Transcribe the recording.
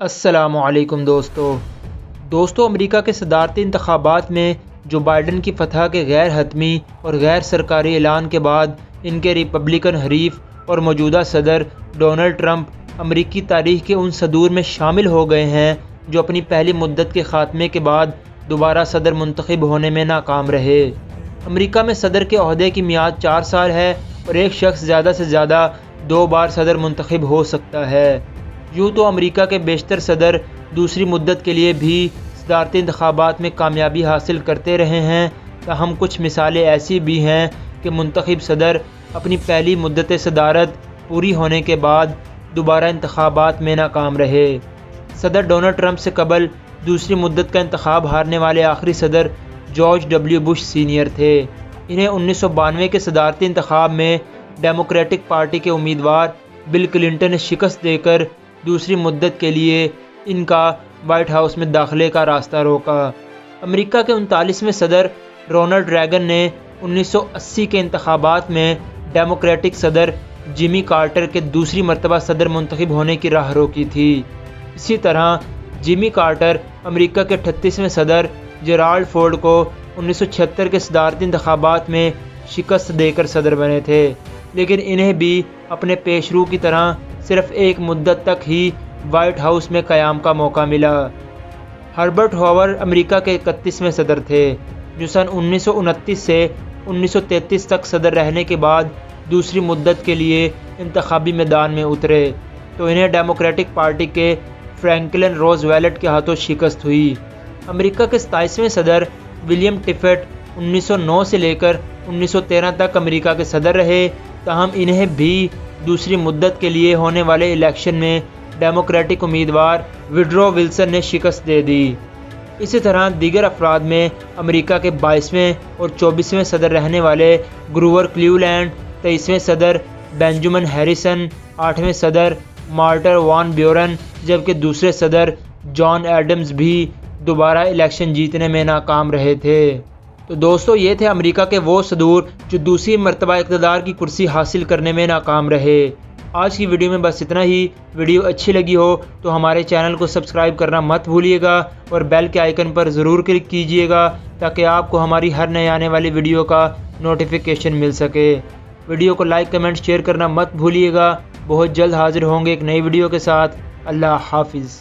السلام علیکم دوستو امریکہ کے صدارتی انتخابات میں جو بائیڈن کی فتح کے غیر حتمی اور غیر سرکاری اعلان کے بعد ان کے ریپبلکن حریف اور موجودہ صدر ڈونلڈ ٹرمپ امریکی تاریخ کے ان صدور میں شامل ہو گئے ہیں جو اپنی پہلی مدت کے خاتمے کے بعد دوبارہ صدر منتخب ہونے میں ناکام رہے۔ امریکہ میں صدر کے عہدے کی میعاد 4 سال ہے اور ایک شخص زیادہ سے زیادہ 2 بار صدر منتخب ہو سکتا ہے۔ یوں تو امریکہ کے بیشتر صدر دوسری مدت کے لیے بھی صدارتی انتخابات میں کامیابی حاصل کرتے رہے ہیں، تاہم کچھ مثالیں ایسی بھی ہیں کہ منتخب صدر اپنی پہلی مدت صدارت پوری ہونے کے بعد دوبارہ انتخابات میں ناکام رہے۔ صدر ڈونلڈ ٹرمپ سے قبل دوسری مدت کا انتخاب ہارنے والے آخری صدر جارج ڈبلیو بش سینئر تھے۔ انہیں 1992 کے صدارتی انتخاب میں ڈیموکریٹک پارٹی کے امیدوار بل کلنٹن نے شکست دے کر دوسری مدت کے لیے ان کا وائٹ ہاؤس میں داخلے کا راستہ روکا۔ امریکہ کے 39ویں صدر رونلڈ ریگن نے 1980 کے انتخابات میں ڈیموکریٹک صدر جیمی کارٹر کے دوسری مرتبہ صدر منتخب ہونے کی راہ روکی تھی۔ اسی طرح جیمی کارٹر امریکہ کے 38ویں صدر جیرالڈ فورڈ کو 1976 کے صدارتی انتخابات میں شکست دے کر صدر بنے تھے، لیکن انہیں بھی اپنے پیشرو کی طرح صرف ایک مدت تک ہی وائٹ ہاؤس میں قیام کا موقع ملا۔ ہربرٹ ہوور امریکہ کے 31ویں صدر تھے، جو سن 1929 سے 1933 تک صدر رہنے کے بعد دوسری مدت کے لیے انتخابی میدان میں اترے تو انہیں ڈیموکریٹک پارٹی کے فرینکلن روز ویلٹ کے ہاتھوں شکست ہوئی۔ امریکہ کے 27ویں صدر ولیم ٹفٹ 1909 سے لے کر 1913 تک امریکہ کے صدر رہے، تاہم انہیں بھی دوسری مدت کے لیے ہونے والے الیکشن میں ڈیموکریٹک امیدوار وڈرو ولسن نے شکست دے دی۔ اسی طرح دیگر افراد میں امریکہ کے 22ویں اور 24ویں صدر رہنے والے گروور کلیولینڈ، 23ویں صدر بینجامن ہیریسن، 8ویں صدر مارٹر وان بیورن، جبکہ دوسرے صدر جان ایڈمز بھی دوبارہ الیکشن جیتنے میں ناکام رہے تھے۔ تو دوستو یہ تھے امریکہ کے وہ صدور جو دوسری مرتبہ اقتدار کی کرسی حاصل کرنے میں ناکام رہے۔ آج کی ویڈیو میں بس اتنا ہی۔ ویڈیو اچھی لگی ہو تو ہمارے چینل کو سبسکرائب کرنا مت بھولیے گا اور بیل کے آئیکن پر ضرور کلک کیجیے گا تاکہ آپ کو ہماری ہر نئے آنے والی ویڈیو کا نوٹیفیکیشن مل سکے۔ ویڈیو کو لائک کمنٹ شیئر کرنا مت بھولیے گا۔ بہت جلد حاضر ہوں گے ایک نئی ویڈیو کے ساتھ۔ اللہ حافظ۔